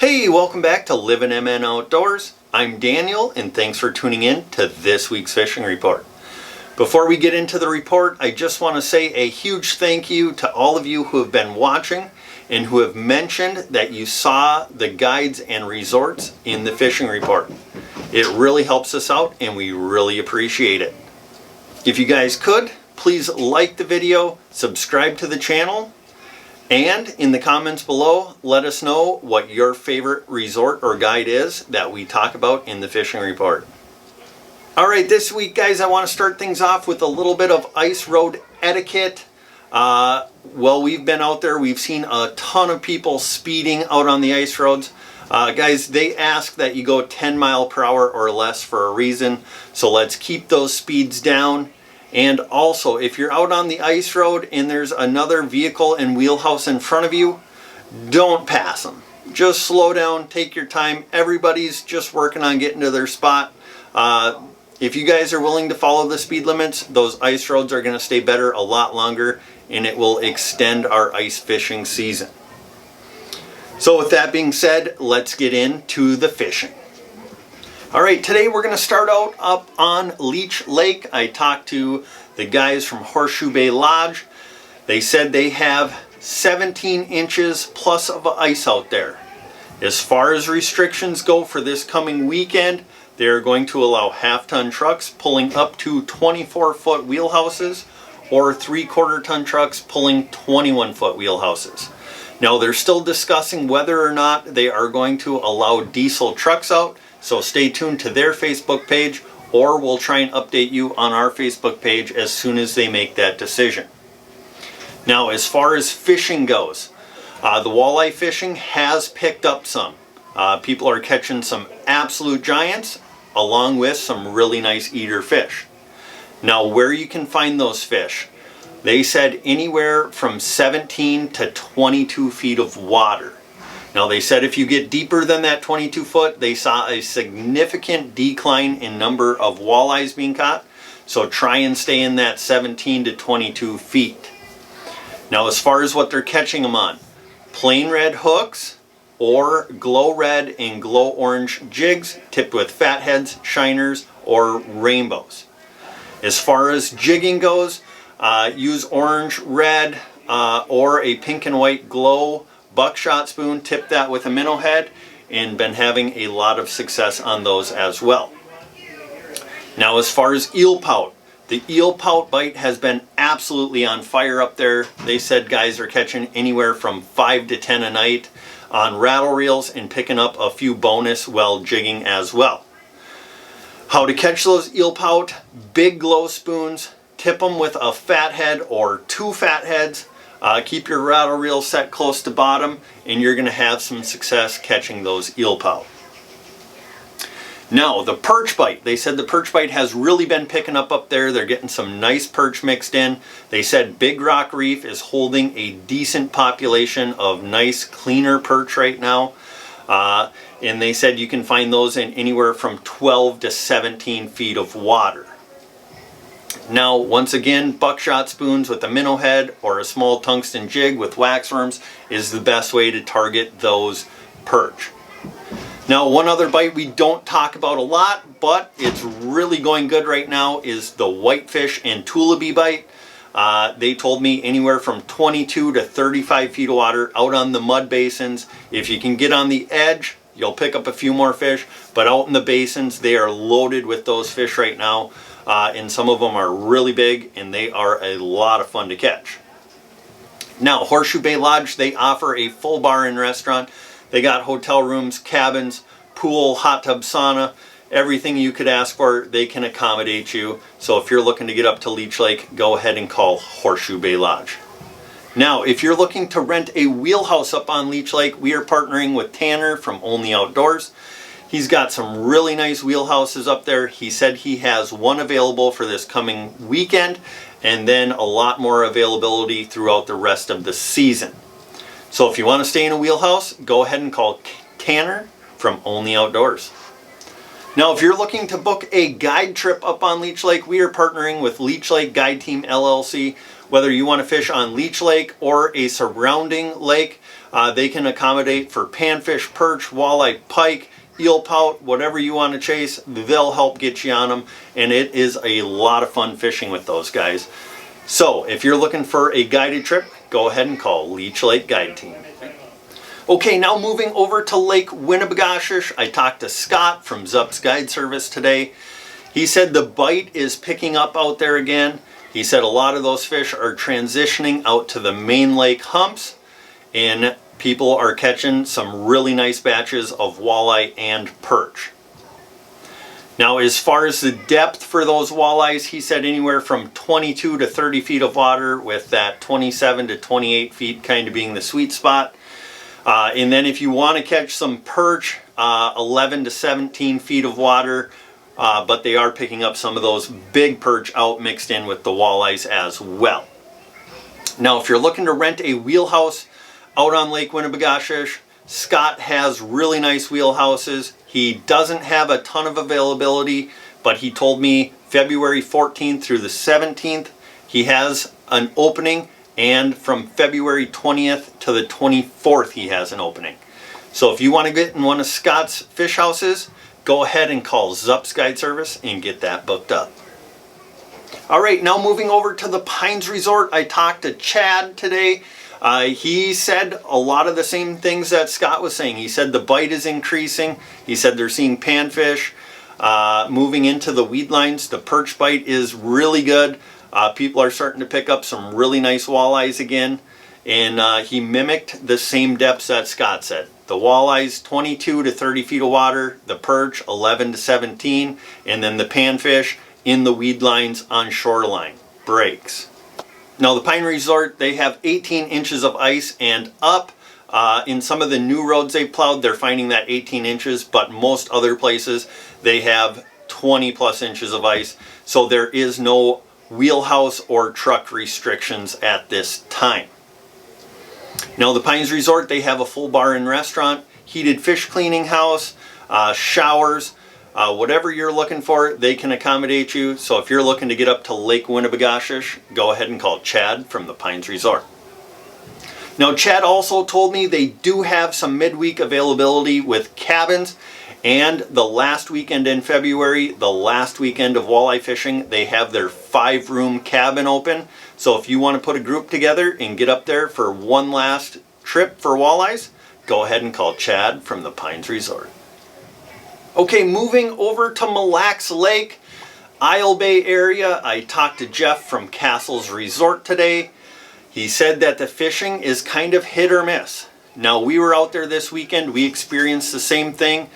Hey, welcome back to Living MN Outdoors. I'm Daniel, and thanks for tuning in to this week's fishing report. Before we get into the report, I just want to say a huge thank you to all of you who have been watching and who have mentioned that you saw the guides and resorts in the fishing report. It really helps us out and we really appreciate it. If you guys could, please like the video, subscribe to the channel, and in the comments below, let us know what your favorite resort or guide is that we talk about in the fishing report. Alright, this week guys, I want to start things off with a little bit of ice road etiquette. Well, we've been out there, we've seen a ton of people speeding out on the ice roads. Guys, they ask that you go 10 miles per hour or less for a reason, so let's keep those speeds down. And also, if you're out on the ice road and there's another vehicle and wheelhouse in front of you, don't pass them. Just slow down, take your time. Everybody's just working on getting to their spot. If you guys are willing to follow the speed limits, those ice roads are going to stay better a lot longer and it will extend our ice fishing season. So with that being said, let's get into the fishing. Alright, today we're going to start out up on Leech Lake. I talked to the guys from Horseshoe Bay Lodge. They said they have 17 inches plus of ice out there. As far as restrictions go for this coming weekend, they're going to allow half-ton trucks pulling up to 24-foot wheelhouses or 3/4-ton trucks pulling 21-foot wheelhouses. Now they're still discussing whether or not they are going to allow diesel trucks out. So stay tuned to their Facebook page, or we'll try and update you on our Facebook page as soon as they make that decision. Now, as far as fishing goes, the walleye fishing has picked up some. People are catching some absolute giants, along with some really nice eater fish. Now, where you can find those fish, they said anywhere from 17 to 22 feet of water. Now they said if you get deeper than that 22 foot, they saw a significant decline in number of walleyes being caught. So try and stay in that 17 to 22 feet. Now as far as what they're catching them on, plain red hooks or glow red and glow orange jigs tipped with fatheads, shiners, or rainbows. As far as jigging goes, use orange, red, or a pink and white glow buckshot spoon, tip that with a minnow head, and been having a lot of success on those as well. Now as far as eel pout, the eel pout bite has been absolutely on fire up there. They said guys are catching anywhere from 5 to 10 a night on rattle reels and picking up a few bonus while jigging as well. How to catch those eel pout: big glow spoons, tip them with a fathead or 2 fatheads. Keep your rattle reel set close to bottom and you're going to have some success catching those eel pout. Now the perch bite, they said the perch bite has really been picking up there. They're getting some nice perch mixed in. They said Big Rock Reef is holding a decent population of nice cleaner perch right now. And they said you can find those in anywhere from 12 to 17 feet of water. Now, once again, buckshot spoons with a minnow head or a small tungsten jig with wax worms is the best way to target those perch. Now, one other bite we don't talk about a lot, but it's really going good right now, is the whitefish and tulipy bite. They told me anywhere from 22 to 35 feet of water out on the mud basins. If you can get on the edge, you'll pick up a few more fish, but out in the basins, they are loaded with those fish right now. And some of them are really big and they are a lot of fun to catch. Now Horseshoe Bay Lodge, they offer a full bar and restaurant. They got hotel rooms, cabins, pool, hot tub, sauna, everything you could ask for, they can accommodate you. So if you're looking to get up to Leech Lake, go ahead and call Horseshoe Bay Lodge. Now if you're looking to rent a wheelhouse up on Leech Lake, we are partnering with Tanner from Only Outdoors. He's got some really nice wheelhouses up there. He said he has one available for this coming weekend and then a lot more availability throughout the rest of the season. So if you want to stay in a wheelhouse, go ahead and call Tanner from Only Outdoors. Now if you're looking to book a guide trip up on Leech Lake, we are partnering with Leech Lake Guide Team LLC. Whether you want to fish on Leech Lake or a surrounding lake, they can accommodate for panfish, perch, walleye, pike, eel pout, whatever you want to chase, they'll help get you on them, and it is a lot of fun fishing with those guys. So if you're looking for a guided trip, go ahead and call Leech Lake Guide Team. Okay, now moving over to Lake Winnipesaukee, I talked to Scott from Zup's Guide Service today. He said the bite is picking up out there again. He said a lot of those fish are transitioning out to the main lake humps, and people are catching some really nice batches of walleye and perch. Now, as far as the depth for those walleyes, he said anywhere from 22 to 30 feet of water, with that 27 to 28 feet kind of being the sweet spot. And then if you want to catch some perch, 11 to 17 feet of water, but they are picking up some of those big perch out mixed in with the walleyes as well. Now, if you're looking to rent a wheelhouse out on Lake Winnipesaukee, Scott has really nice wheelhouses. He doesn't have a ton of availability, but he told me February 14th through the 17th, he has an opening, and from February 20th to the 24th, he has an opening. So if you want to get in one of Scott's fish houses, go ahead and call Zup's Guide Service and get that booked up. All right, now moving over to the Pines Resort, I talked to Chad today. He said a lot of the same things that Scott was saying. He said the bite is increasing. He said they're seeing panfish moving into the weed lines. The perch bite is really good. People are starting to pick up some really nice walleyes again. And he mimicked the same depths that Scott said. The walleyes 22 to 30 feet of water, the perch 11 to 17, and then the panfish in the weed lines on shoreline breaks. Now the Pine Resort, they have 18 inches of ice and up. In some of the new roads they plowed, they're finding that 18 inches, but most other places they have 20 plus inches of ice. So there is no wheelhouse or truck restrictions at this time. Now the Pines Resort, they have a full bar and restaurant, heated fish cleaning house, showers, whatever you're looking for, they can accommodate you. So if you're looking to get up to Lake Winnipesaukee, go ahead and call Chad from the Pines Resort. Now Chad also told me they do have some midweek availability with cabins, and the last weekend in February, the last weekend of walleye fishing, they have their 5-room cabin open. So if you want to put a group together and get up there for one last trip for walleyes, go ahead and call Chad from the Pines Resort. Okay, moving over to Mille Lake, Isle Bay area, I talked to Jeff from Castles Resort today. He said that the fishing is kind of hit or miss. Now we were out there this weekend, we experienced the same thing.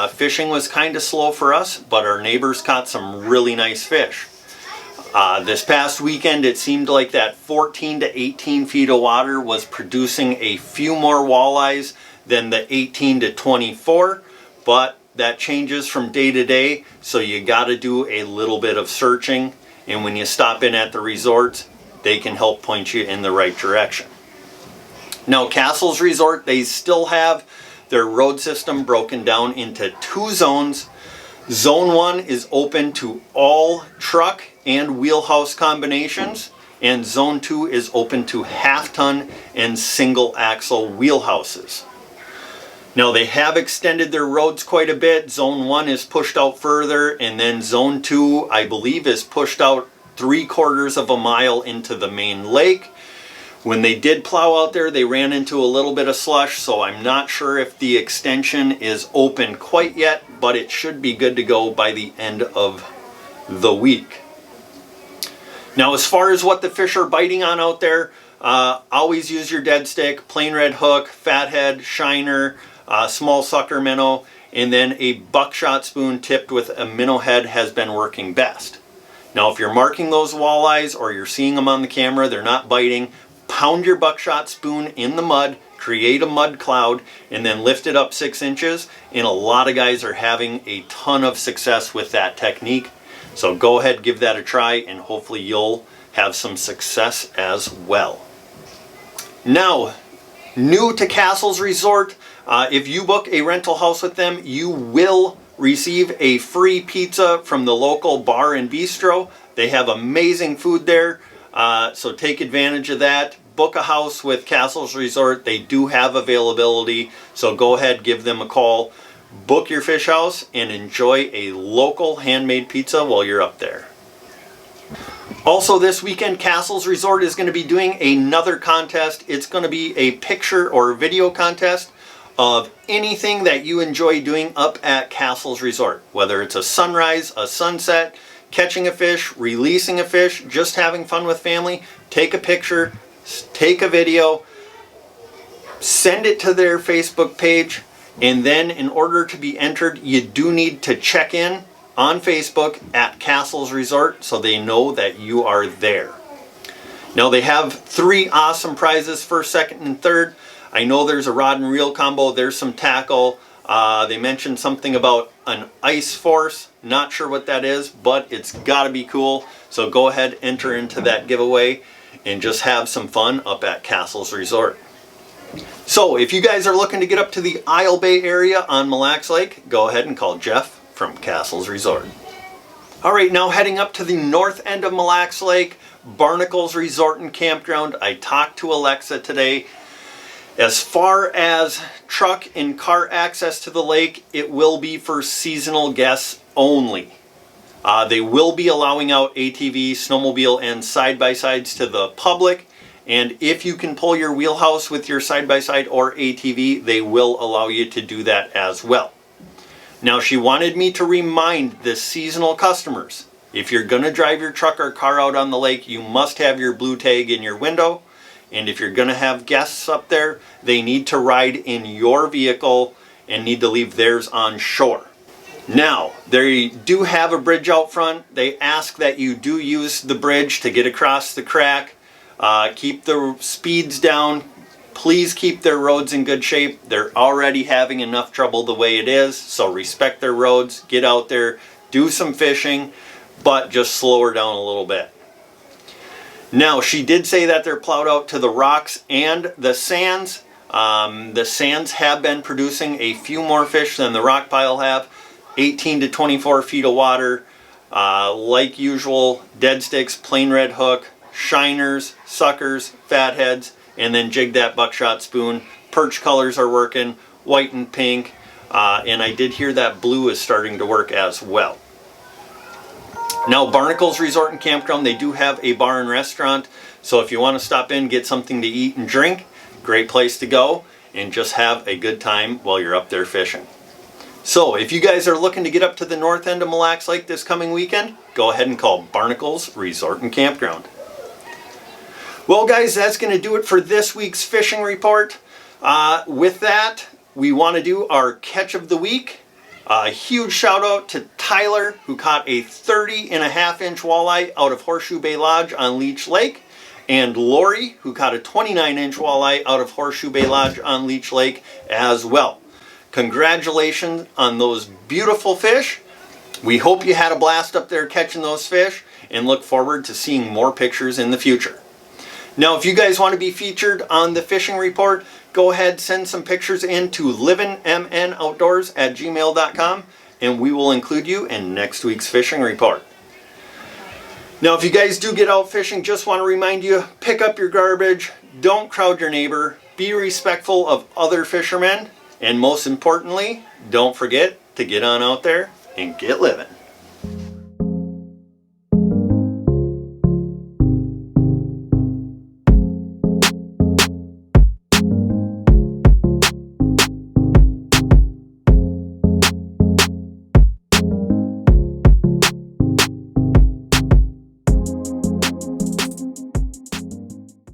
Fishing was kind of slow for us, but our neighbors caught some really nice fish. This past weekend, it seemed like that 14 to 18 feet of water was producing a few more walleyes than the 18 to 24, but that changes from day to day, so you got to do a little bit of searching, and when you stop in at the resorts, they can help point you in the right direction. Now Castles Resort, they still have their road system broken down into 2 zones. Zone 1 is open to all truck and wheelhouse combinations, and Zone 2 is open to half-ton and single-axle wheelhouses. Now they have extended their roads quite a bit. Zone 1 is pushed out further, and then Zone 2, I believe, is pushed out 3/4 of a mile into the main lake. When they did plow out there, they ran into a little bit of slush, so I'm not sure if the extension is open quite yet, but it should be good to go by the end of the week. Now as far as what the fish are biting on out there, always use your dead stick, plain red hook, fathead, shiner, small sucker minnow, and then a buckshot spoon tipped with a minnow head has been working best. Now if you're marking those walleyes or you're seeing them on the camera, they're not biting, pound your buckshot spoon in the mud, create a mud cloud, and then lift it up 6 inches, and a lot of guys are having a ton of success with that technique. So go ahead, give that a try, and hopefully you'll have some success as well. Now, new to Castles Resort, if you book a rental house with them, you will receive a free pizza from the local bar and bistro. They have amazing food there. So take advantage of that. Book a house with Castles Resort. They do have availability, so go ahead, give them a call. Book your fish house and enjoy a local handmade pizza while you're up there. Also this weekend, Castles Resort is going to be doing another contest. It's going to be a picture or video contest of anything that you enjoy doing up at Castles Resort. Whether it's a sunrise, a sunset, catching a fish, releasing a fish, just having fun with family, take a picture, take a video, send it to their Facebook page, and then in order to be entered, you do need to check in on Facebook at Castles Resort so they know that you are there. Now they have 3 awesome prizes, first, second, and third. I know there's a rod and reel combo, there's some tackle. They mentioned something about an ice force. Not sure what that is, but it's gotta be cool. So go ahead, enter into that giveaway and just have some fun up at Castles Resort. So if you guys are looking to get up to the Isle Bay area on Mille Lake, go ahead and call Jeff from Castles Resort. All right, now heading up to the north end of Mille Lake, Barnacles Resort and Campground. I talked to Alexa today. As far as truck and car access to the lake, it will be for seasonal guests only. They will be allowing out ATV, snowmobile, and side-by-sides to the public. And if you can pull your wheelhouse with your side-by-side or ATV, they will allow you to do that as well. Now, she wanted me to remind the seasonal customers, if you're going to drive your truck or car out on the lake, you must have your blue tag in your window. And if you're going to have guests up there, they need to ride in your vehicle and need to leave theirs on shore. Now, they do have a bridge out front. They ask that you do use the bridge to get across the crack. Keep the speeds down. Please keep their roads in good shape. They're already having enough trouble the way it is, so respect their roads. Get out there, do some fishing, but just slow her down a little bit. Now, she did say that they're plowed out to the rocks and the sands. The sands have been producing a few more fish than the rock pile have. 18 to 24 feet of water. Like usual, dead sticks, plain red hook, shiners, suckers, fatheads, and then jig that buckshot spoon. Perch colors are working, white and pink. And I did hear that blue is starting to work as well. Now, Barnacles Resort and Campground, they do have a bar and restaurant. So if you want to stop in, get something to eat and drink, great place to go and just have a good time while you're up there fishing. So if you guys are looking to get up to the north end of Mille Lake this coming weekend, go ahead and call Barnacles Resort and Campground. Well guys, that's going to do it for this week's fishing report. With that, we want to do our catch of the week. A huge shout out to Tyler, who caught a 30.5-inch walleye out of Horseshoe Bay Lodge on Leech Lake, and Lori, who caught a 29-inch walleye out of Horseshoe Bay Lodge on Leech Lake as well. Congratulations on those beautiful fish. We hope you had a blast up there catching those fish and look forward to seeing more pictures in the future. Now, if you guys want to be featured on the fishing report, go ahead, send some pictures in to livinmnoutdoors@gmail.com and we will include you in next week's fishing report. Now, if you guys do get out fishing, just want to remind you, pick up your garbage, don't crowd your neighbor, be respectful of other fishermen, and most importantly, don't forget to get on out there and get living.